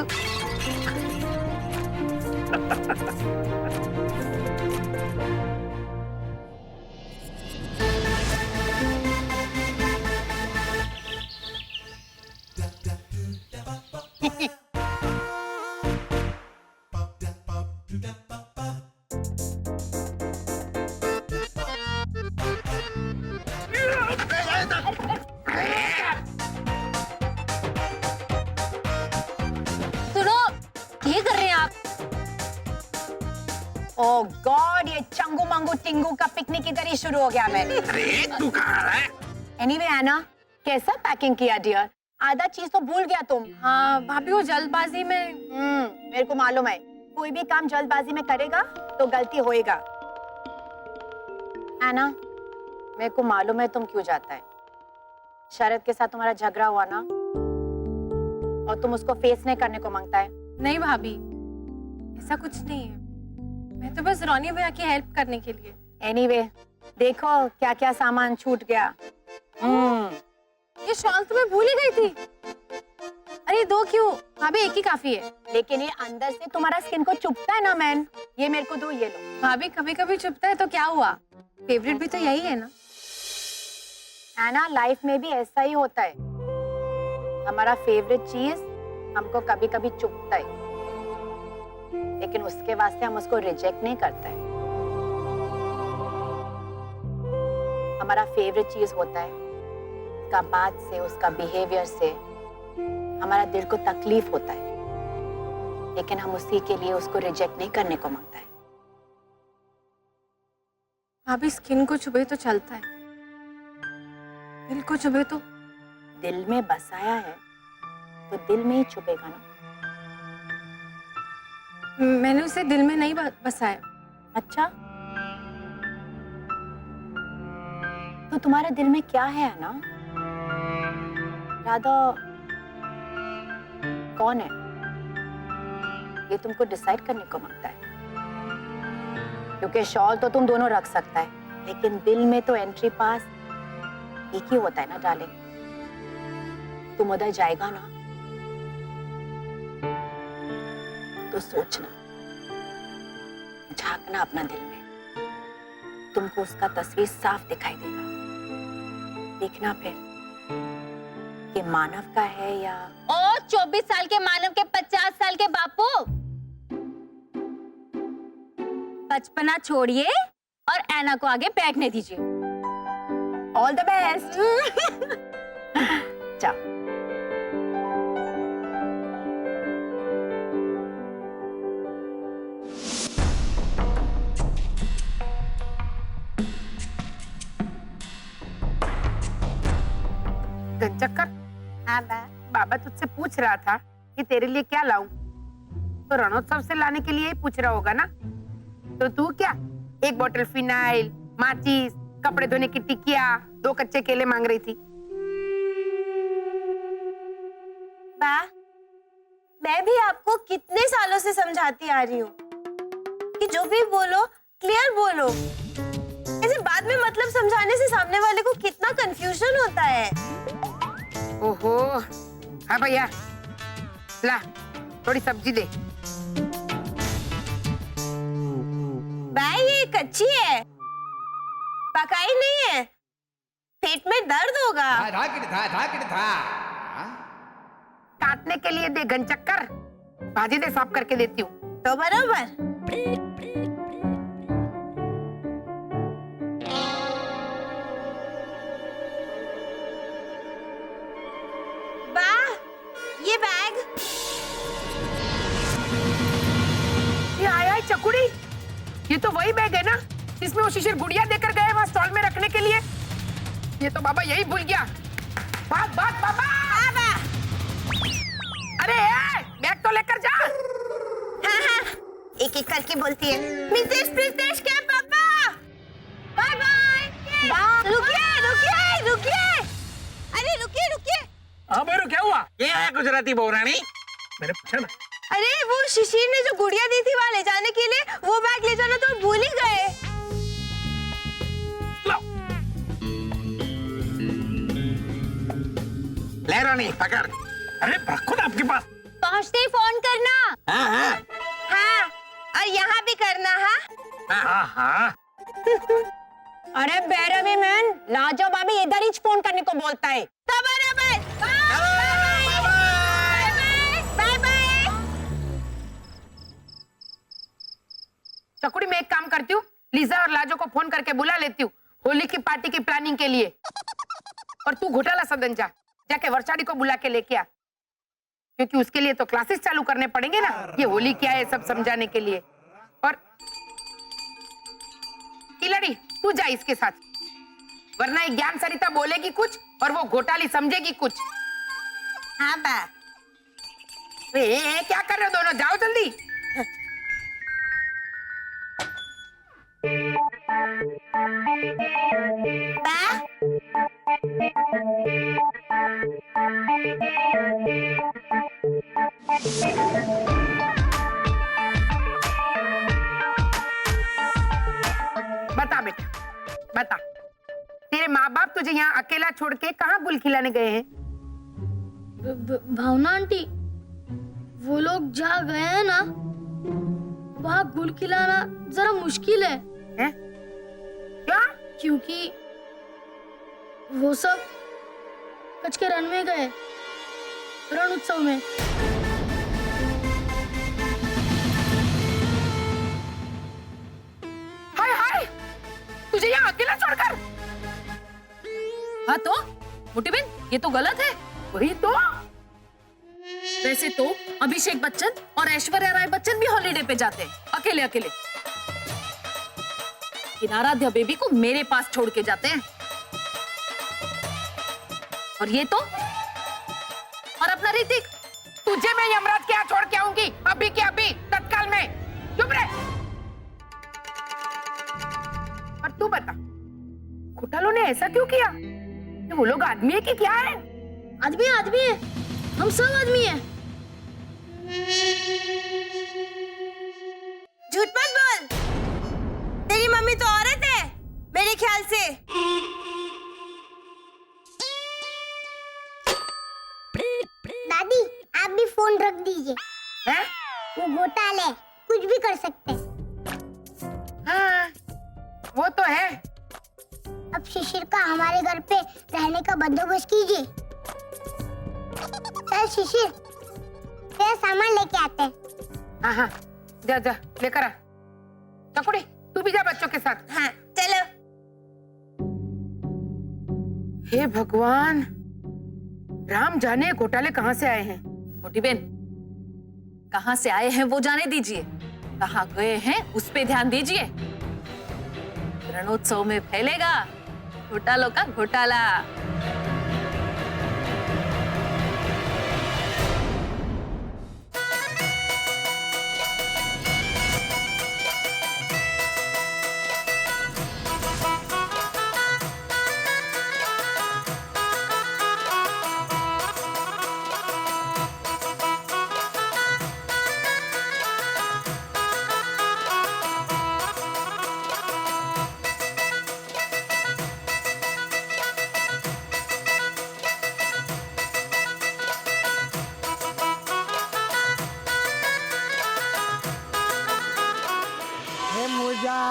Oh god, ये चंगू मंगू टिंगू का पिकनिक इधर ही शुरू हो गया। मैं अरे तू कहाँ है? एनीवे आना, कैसा पैकिंग किया डियर? आधा चीज तो भूल गया तुम। हाँ भाभी, वो जल्दबाजी में। मेरे को मालूम है, कोई भी काम जल्दबाजी में करेगा तो गलती होएगा। एना, मेरे को मालूम है तुम क्यों जाता है। शरद के साथ तुम्हारा झगड़ा हुआ ना, और तुम उसको फेस नहीं करने को मांगता है। नहीं भाभी, ऐसा कुछ नहीं है। मैं तो बस रोनी भैया की हेल्प करने के लिए। एनीवे, देखो क्या क्या सामान छूट गया। ये शॉल तो मैं भूल ही गई थी। अरे दो क्यों भाभी, एक ही काफी है। लेकिन ये अंदर से तुम्हारा स्किन को चुभता है ना मैन। ये मेरे को दो, ये लो। भाभी कभी कभी चुभता है तो क्या हुआ, फेवरेट भी तो यही है ना। एना, लाइफ में भी ऐसा ही होता है। हमारा फेवरेट चीज हमको कभी कभी चुभता है, लेकिन उसके वास्ते हम उसको रिजेक्ट नहीं करते हैं। हमारा फेवरेट चीज होता है, उसका बात से, उसका बिहेवियर से हमारा दिल को तकलीफ होता है, लेकिन हम उसी के लिए उसको रिजेक्ट नहीं करने को मांगता है। भाभी स्किन को चुभे तो चलता है, दिल को चुभे तो। दिल में बसाया है तो दिल में ही चुभेगा ना। मैंने उसे दिल में नहीं बसाया। अच्छा, तो तुम्हारे दिल में क्या है ना? राधा कौन है ये तुमको डिसाइड करने को मांगता है, क्योंकि शॉल तो तुम दोनों रख सकता है, लेकिन दिल में तो एंट्री पास एक ही होता है ना डार्लिंग। तुम उधर जाएगा ना तो सोचना, झांकना अपना दिल में, तुमको उसका तस्वीर साफ दिखाई देगा। देखना फिर कि मानव का है या। ओ 24 साल के मानव के 50 साल के बापू, बचपना छोड़िए और ऐना को आगे बैठने दीजिए। All the best. जाओ। चक्कर। हाँ बाबा तुझसे पूछ रहा था कि तेरे लिए क्या लाऊं, तो रणोत्सव से लाने के लिए ही पूछ रहा होगा ना। तो तू क्या एक बोतल फिनाइल, माचिस, कपड़े धोने की टिकिया, 2 कच्चे केले मांग रही थी। बा, मैं भी आपको कितने सालों से समझाती आ रही हूँ कि जो भी बोलो क्लियर बोलो। ऐसे बाद में मतलब समझाने से सामने वाले को कितना कंफ्यूजन होता है। ओहो, हाँ भैया, ला थोड़ी सब्जी दे। भाई ये कच्ची है, पकाई नहीं है, पेट में दर्द होगा। काटने के लिए दे घनचक्कर, भाजी दे, साफ करके देती हूँ। तो बराबर। ये बैग, ये आया है चकुड़ी। ये तो वही बैग है ना जिसमें वो शिशिर गुड़िया देकर गए वहां स्टॉल में रखने के लिए। ये तो बाबा यही भूल गया। बात बाबा। अरे बैग तो लेकर जा। हाँ, एक एक करके बोलती है। मिसेस प्रितेश के पापा, बाय बाय। रुकिए। अरे रुकिए। हाँ बेरो, क्या हुआ? ये है गुजराती बहुरानी, मैंने पूछा ना। अरे वो शिशिर ने जो गुड़िया दी थी वहाँ ले जाने के लिए, वो बैग ले जाना तो भूल ही गए। ले रानी पकड़। अरे रखो ना आपके पास। पहुंचते ही फोन करना। हाँ, और यहाँ भी करना। हाँ। अरे बैरवी मैन, लाजो भाभी इधर ही फोन करने को बोलता है। तो बराबर। बाय। चकुड़ी, मैं एक काम करती हूँ, लीजा और लाजो को फोन करके बुला लेती हूँ होली की पार्टी की प्लानिंग के लिए। और तू घोटाला सदन जाके वर्षाड़ी को बुला के लेके आ, क्योंकि उसके लिए तो क्लासेस चालू करने पड़ेंगे ना, ये होली क्या है सब समझाने के लिए। और इलड़ी तू जा इसके साथ, वरना ये ज्ञान सरिता बोलेगी कुछ और वो घोटाली समझेगी कुछ। हाँ बा। क्या कर रहे हो दोनों, जाओ जल्दी। बता बेटा, बता, तेरे माँ बाप तुझे यहाँ अकेला छोड़ के कहाँ गुल खिलाने गए हैं? भावना आंटी, वो लोग जहाँ गए हैं ना, वहाँ गुल खिलाना जरा मुश्किल है। क्या? क्योंकि वो सब कच के रण में गए, रण उत्सव में। हाय हाय, तुझे यहाँ अकेला छोड़कर? हाँ तो मोटी बहन, ये तो गलत है। वही तो। वैसे तो अभिषेक बच्चन और ऐश्वर्या राय बच्चन भी हॉलीडे पे जाते हैं अकेले अकेले। आराध्या बेबी को मेरे पास छोड़ के जाते हैं। और ये तो, और अपना ऋतिक, तुझे मैं यमराज के यहाँ छोड़ के आऊंगी, अभी के अभी, तत्काल में। चुप रहे। और तू बता, घोटालों ने ऐसा क्यों किया? वो लोग आदमी है कि क्या है? आदमी है, आदमी है, हम सब आदमी हैं। झूठ मत बोल, तेरी मम्मी तो औरत है मेरे ख्याल से। दादी, आप भी फोन रख दीजिए। हैं? वो घोटाले कुछ भी कर सकते हैं। हाँ, वो तो है। अब शिशिर का हमारे घर पे रहने का बंदोबस्त कीजिए। चल शिशिर, तेरा सामान लेके आते हैं। हाँ हाँ, जा जा लेकर आ। चकुड़ी, तू भी जा बच्चों के साथ। हाँ चलो। हे भगवान, राम जाने घोटाले कहाँ से आए हैं। मोटी बहन, कहाँ से आए हैं वो जाने दीजिए, कहाँ गए हैं उस पे ध्यान दीजिए। रणोत्सव में फैलेगा घोटालों का घोटाला।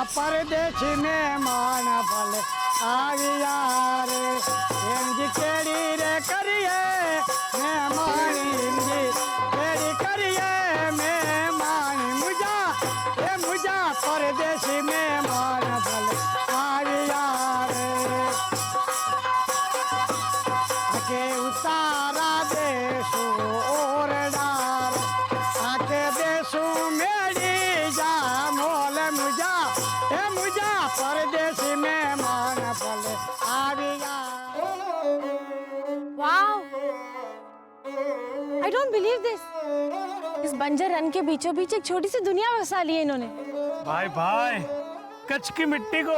परदेसी मेहमान फल आविया रे, इंजी केड़ी रे करिए मेहमान, इंजी केड़ी करिए मेहमान, मुझा परदेसी मेहमान फल आविया रे, आके उतारा देशो और डार, आके देशो मेरी जा मोल, मुझा परदेसी मेहमान फल आविया। Wow, I don't believe this. इस बंजर रन के बीचों बीच एक छोटी सी दुनिया बसा ली है इन्होंने। भाई भाई, कच्छ की मिट्टी को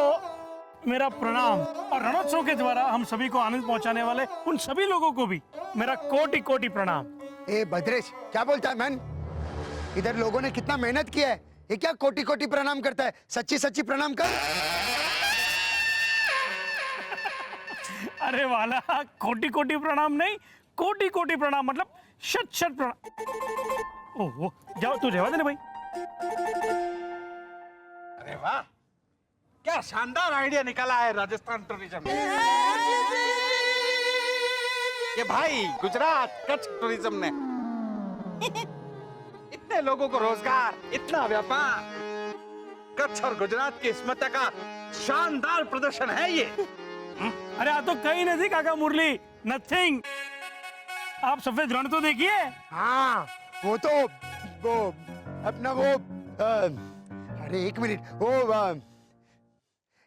मेरा प्रणाम, और रणोत्सव के द्वारा हम सभी को आनंद पहुंचाने वाले उन सभी लोगों को भी मेरा कोटि कोटि प्रणाम। ए भद्रेश, क्या बोलता है मैन? इधर लोगों ने कितना मेहनत किया है, ये क्या कोटि कोटि प्रणाम करता है? सच्ची सच्ची प्रणाम कर। अरे वाला, कोटि कोटि प्रणाम नहीं, कोटि कोटि प्रणाम मतलब शत शत प्रणाम। ओहो, जाओ तू रहवा देना भाई। अरे वाह, क्या शानदार आइडिया निकाला है राजस्थान टूरिज्म ने। ये भाई गुजरात कच्छ टूरिज्म ने इतने लोगों को रोजगार, इतना व्यापार, कच्छ और गुजरात की स्मृति का शानदार प्रदर्शन है ये। अरे आ तो कहीं नहीं काका मुरली, नथिंग। आप सफेद रण तो देखिए। हाँ, वो तो वो अपना वो अरे एक मिनट, वो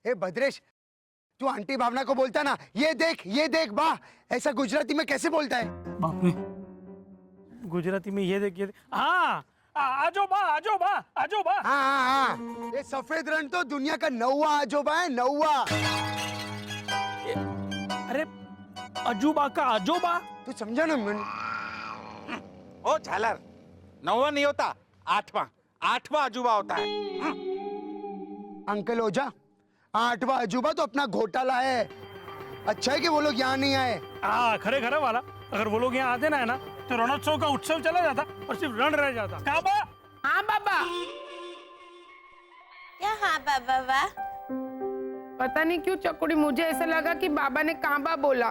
ए भद्रेश, तू आंटी भावना को बोलता ना, ये देख वाह, ऐसा गुजराती में कैसे बोलता है? बाप रे, गुजराती में ये देखिए। हाँ, आजोबा आजोबा आजोबा। हाँ, ये सफेद रण तो दुनिया का 9वां आजोबा है, 9वां। अरे अजूबा का आजोबा, तू समझा ना? ओ झालर, 9वां नहीं होता, 8वां अजूबा होता है। अंकल ओझा, 8वां अजूबा तो अपना घोटाला है। अच्छा है कि वो लोग यहाँ नहीं आए। खरे खरे वाला, अगर वो लोग यहाँ आते ना है ना तो रणोत्सव का उत्सव चला जाता और सिर्फ रण रह जाता। काबा? हाँ बाबा। क्या हाँ बाबा? पता नहीं क्यों चकुड़ी, मुझे ऐसा लगा कि बाबा ने काबा बोला।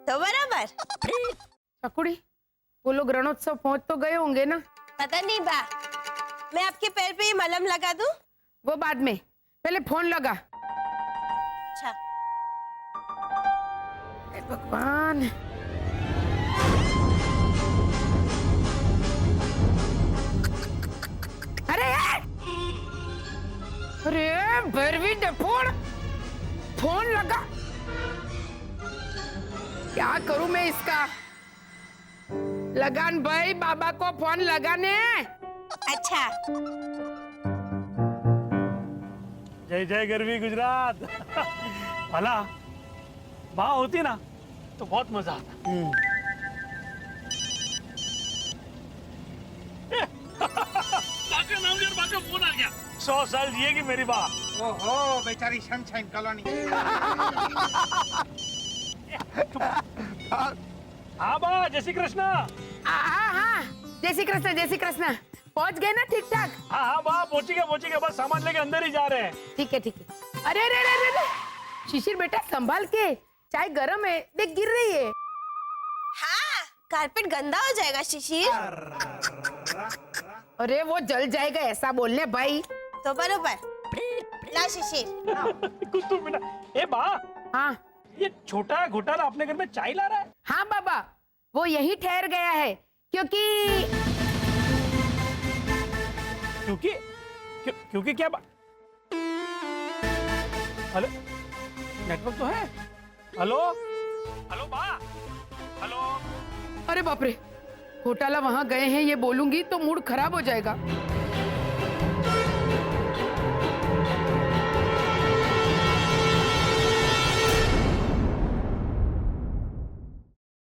तो बराबर। चकुड़ी, वो लोग रणोत्सव पहुंच तो गए होंगे ना? पता नहीं बा, मैं आपके पैर पे ये मलहम लगा दूं? वो बाद में, पहले फोन लगा। अच्छा। भगवान, अरे भैरवी फोन फोन लगा। क्या करूं मैं इसका? लगान भाई, बाबा को फोन लगाने। अच्छा। जय जय गरवी गुजरात। भला माँ होती ना तो बहुत मजा आता। बाका फोन आ गया। 100 साल जिएगी मेरी माँ। ओहो, बेचारी सनशाइन कॉलोनी। हाँ बा, जय श्री कृष्ण। हाँ, जय श्री कृष्ण, जय श्री कृष्ण। पहुंच गए ना ठीक ठाक? हाँ बा, पहुंची गए, बस सामान लेके अंदर ही जा रहे हैं। ठीक है। अरे अरे अरे अरे, शिशिर बेटा संभाल के, चाय गरम है, देख गिर रही है। हाँ, कारपेट गंदा हो जाएगा शिशिर। अरे वो जल जाएगा ऐसा बोलने भाई। तो बरोबर। ला शिशिर। कुत्तू बेटा। ए बा। हाँ। ये छोटा घोटाला अपने घर में चाय ला रहा है? हाँ बाबा, वो यही ठहर गया है क्योंकि क्या बा? हेलो, नेटवर्क तो है। हेलो बा, हेलो। अरे बाप रे, घोटाला वहां गए हैं ये बोलूंगी तो मूड खराब हो जाएगा।